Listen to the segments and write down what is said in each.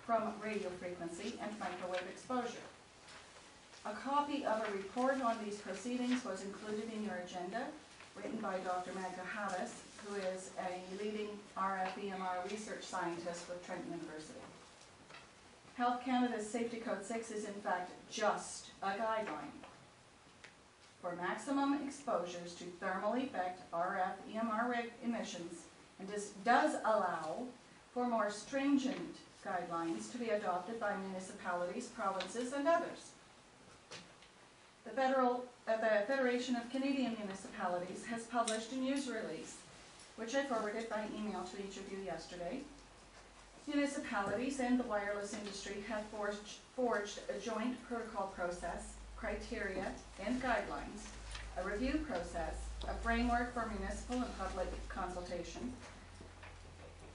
from radio frequency and microwave exposure. A copy of a report on these proceedings was included in your agenda, written by Dr. Magda Hattis, who is a leading RF EMR research scientist with Trenton University. Health Canada's Safety Code 6 is in fact just a guideline for maximum exposures to thermal effect RF EMR emissions, and does allow for more stringent guidelines to be adopted by municipalities, provinces, and others. The Federation of Canadian Municipalities has published a news release, which I forwarded by email to each of you yesterday. Municipalities and the wireless industry have forged a joint protocol process, criteria, and guidelines, a review process, a framework for municipal and public consultation,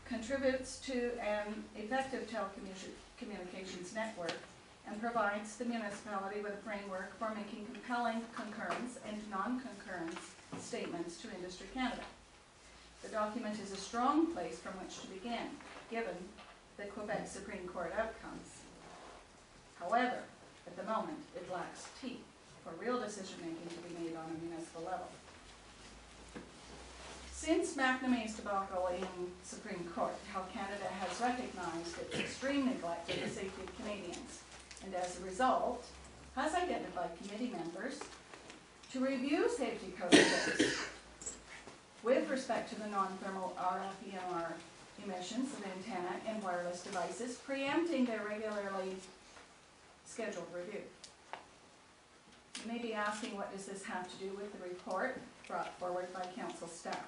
contributes to an effective telecommunications network, and provides the municipality with a framework for making compelling concurrence and non-concurrence statements to Industry Canada. The document is a strong place from which to begin, given the Quebec Supreme Court outcomes. However, at the moment, it lacks teeth for real decision-making to be made on a municipal level. Since McNamee's debacle in Supreme Court, Health Canada has recognized its extreme neglect of the safety of Canadians, and as a result, has identified committee members to review Safety Code 6 with respect to the non-thermal RF EMR emissions of antenna and wireless devices, preempting their regularly scheduled review. You may be asking, what does this have to do with the report brought forward by council staff?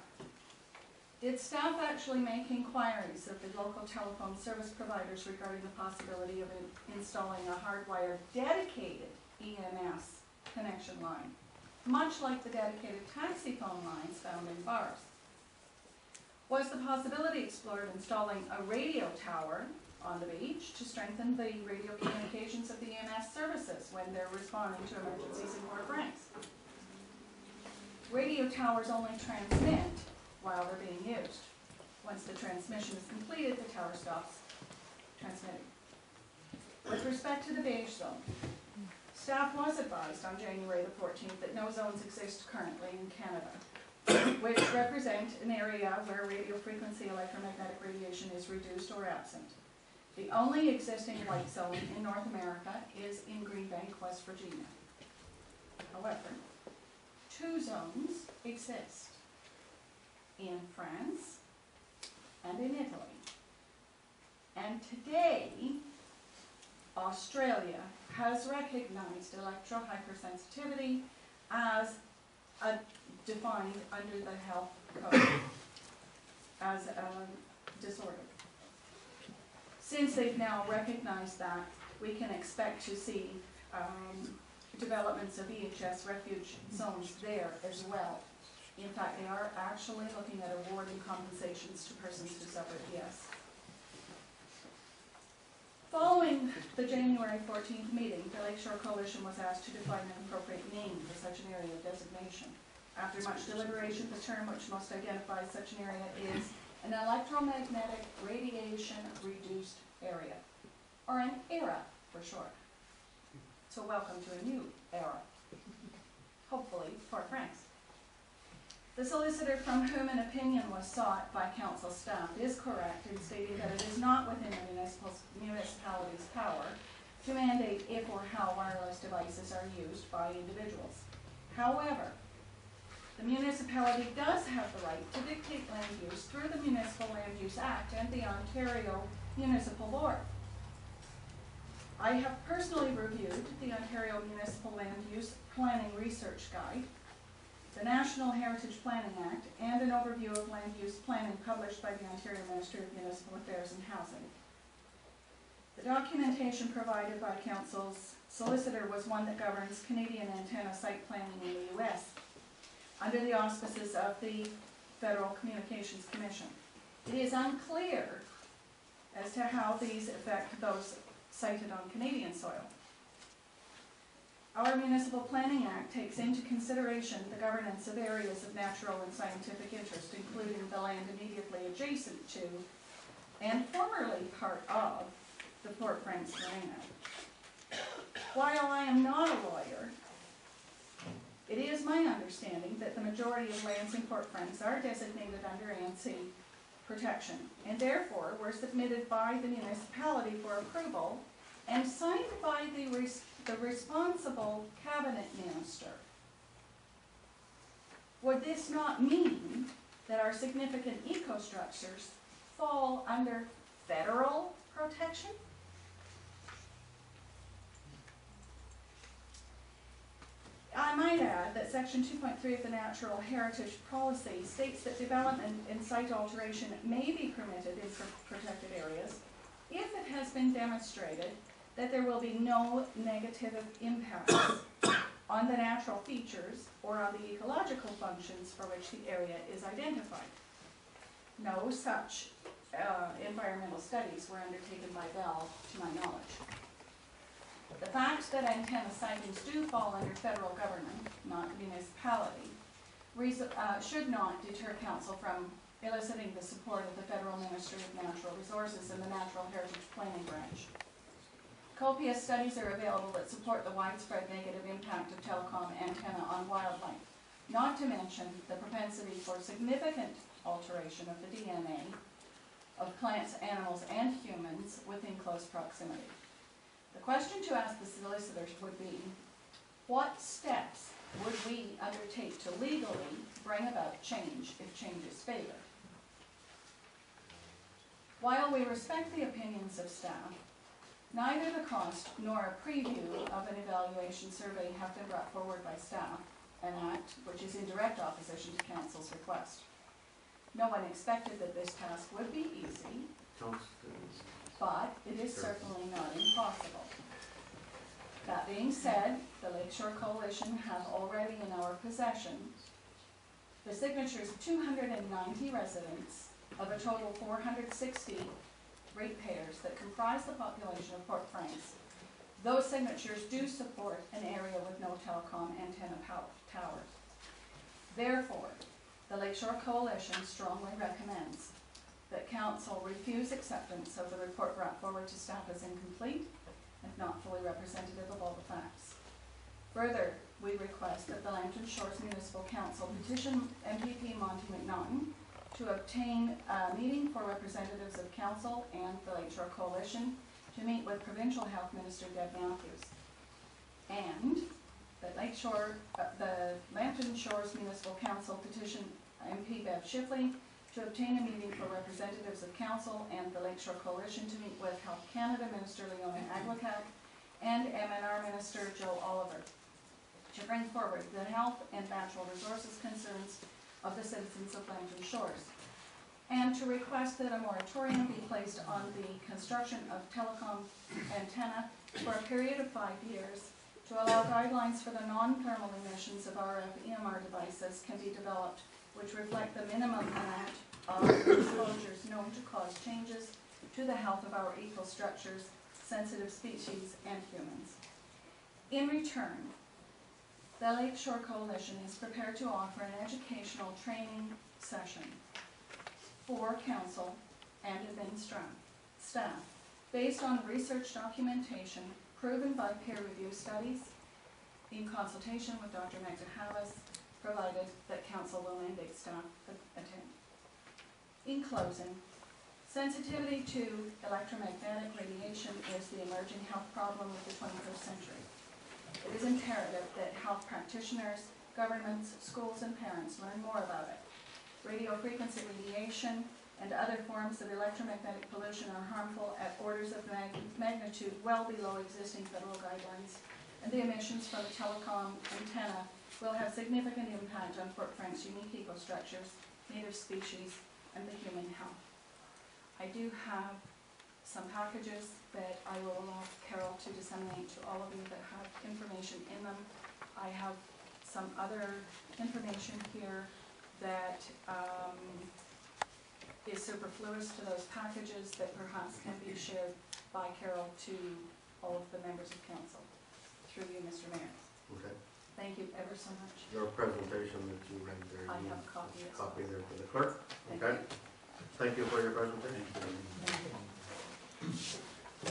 Did staff actually make inquiries of the local telephone service providers regarding the possibility of installing a hardwired dedicated EMS connection line, much like the dedicated taxi phone lines found in bars? Was the possibility explored installing a radio tower on the beach to strengthen the radio communications of the EMS services when they're responding to emergencies in Port Franks? Radio towers only transmit while they're being used. Once the transmission is completed, the tower stops transmitting. With respect to the beige zone, staff was advised on January the 14th that no zones exist currently in Canada, which represent an area where radio frequency electromagnetic radiation is reduced or absent. The only existing white zone in North America is in Green Bank, West Virginia. However, 2 zones exist in France and in Italy. And today, Australia has recognized electrohypersensitivity as defined under the health code as a disorder. Since they've now recognized that, we can expect to see developments of EHS refuge zones there as well. In fact, they are actually looking at awarding compensations to persons who suffer ES. Following the January 14th meeting, the Lakeshore Coalition was asked to define an appropriate name for such an area of designation. After much deliberation, the term which most identifies such an area is an electromagnetic radiation reduced area, or an ERA for short. So welcome to a new era, hopefully Port Franks. The solicitor from whom an opinion was sought by council staff is correct in stating that it is not within the municipality's power to mandate if or how wireless devices are used by individuals. However, the municipality does have the right to dictate land use through the Municipal Land Use Act and the Ontario Municipal Board. I have personally reviewed the Ontario Municipal Land Use Planning Research Guide, the National Heritage Planning Act, and an overview of land use planning published by the Ontario Ministry of Municipal Affairs and Housing. The documentation provided by Council's solicitor was one that governs Canadian antenna site planning in the U.S. under the auspices of the Federal Communications Commission. It is unclear as to how these affect those sited on Canadian soil. Our Municipal Planning Act takes into consideration the governance of areas of natural and scientific interest, including the land immediately adjacent to and formerly part of the Port Franks Marina. While I am not a lawyer, it is my understanding that the majority of lands in Port Franks are designated under ANC protection, and therefore were submitted by the municipality for approval and signed by the responsible cabinet minister. Would this not mean that our significant ecostructures fall under federal protection? I might add that Section 2.3 of the Natural Heritage Policy states that development and site alteration may be permitted in protected areas if it has been demonstrated that there will be no negative impacts on the natural features or on the ecological functions for which the area is identified. No such environmental studies were undertaken by Bell, to my knowledge. The fact that antenna sightings do fall under federal government, not municipality, should not deter council from eliciting the support of the Federal Ministry of Natural Resources and the Natural Heritage Planning Branch. Copious studies are available that support the widespread negative impact of telecom antenna on wildlife, not to mention the propensity for significant alteration of the DNA of plants, animals, and humans within close proximity. The question to ask the solicitors would be, what steps would we undertake to legally bring about change if change is favored? While we respect the opinions of staff, neither the cost nor a preview of an evaluation survey have been brought forward by staff, an act which is in direct opposition to council's request. No one expected that this task would be easy, but it is certainly not impossible. That being said, the Lakeshore Coalition have already in our possession the signatures of 290 residents of a total 460 ratepayers that comprise the population of Port Franks. Those signatures do support an area with no telecom antenna towers. Therefore, the Lakeshore Coalition strongly recommends that council refuse acceptance of the report brought forward to staff as incomplete and not fully representative of all the facts. Further, we request that the Lambton Shores Municipal Council petition MPP Monty McNaughton to obtain a meeting for representatives of council and the Lakeshore Coalition to meet with Provincial Health Minister Deb Matthews, and that the Lambton Shores Municipal Council petition MP Bev Shipley to obtain a meeting for representatives of council and the Lakeshore Coalition to meet with Health Canada Minister Leona Aguicac and MNR Minister Joe Oliver to bring forward the health and natural resources concerns of the citizens of Lambton Shores, and to request that a moratorium be placed on the construction of telecom antenna for a period of 5 years to allow guidelines for the non-thermal emissions of RF EMR devices can be developed which reflect the minimum amount of exposures known to cause changes to the health of our ecostructures, sensitive species, and humans. In return, the Lakeshore Coalition is prepared to offer an educational training session for council and admin staff based on research documentation proven by peer review studies in consultation with Dr. Magda Havas, provided that council will mandate staff attend. In closing, sensitivity to electromagnetic radiation is the emerging health problem of the 21st century. It is imperative that health practitioners, governments, schools, and parents learn more about it. Radio frequency radiation and other forms of electromagnetic pollution are harmful at orders of magnitude well below existing federal guidelines, and the emissions from the telecom antenna will have significant impact on Port Frank's unique ecostructures, native species, and the human health. I do have some packages that I will allow Carol to disseminate to all of you that have information in them. I have some other information here that is superfluous to those packages that perhaps can be shared by Carol to all of the members of council through you, Mr. Mayor. Okay. Thank you ever so much. Your presentation that you read there. I have a copy. Copy there for the clerk. Thank Okay. you. Thank you for your presentation. Thank you.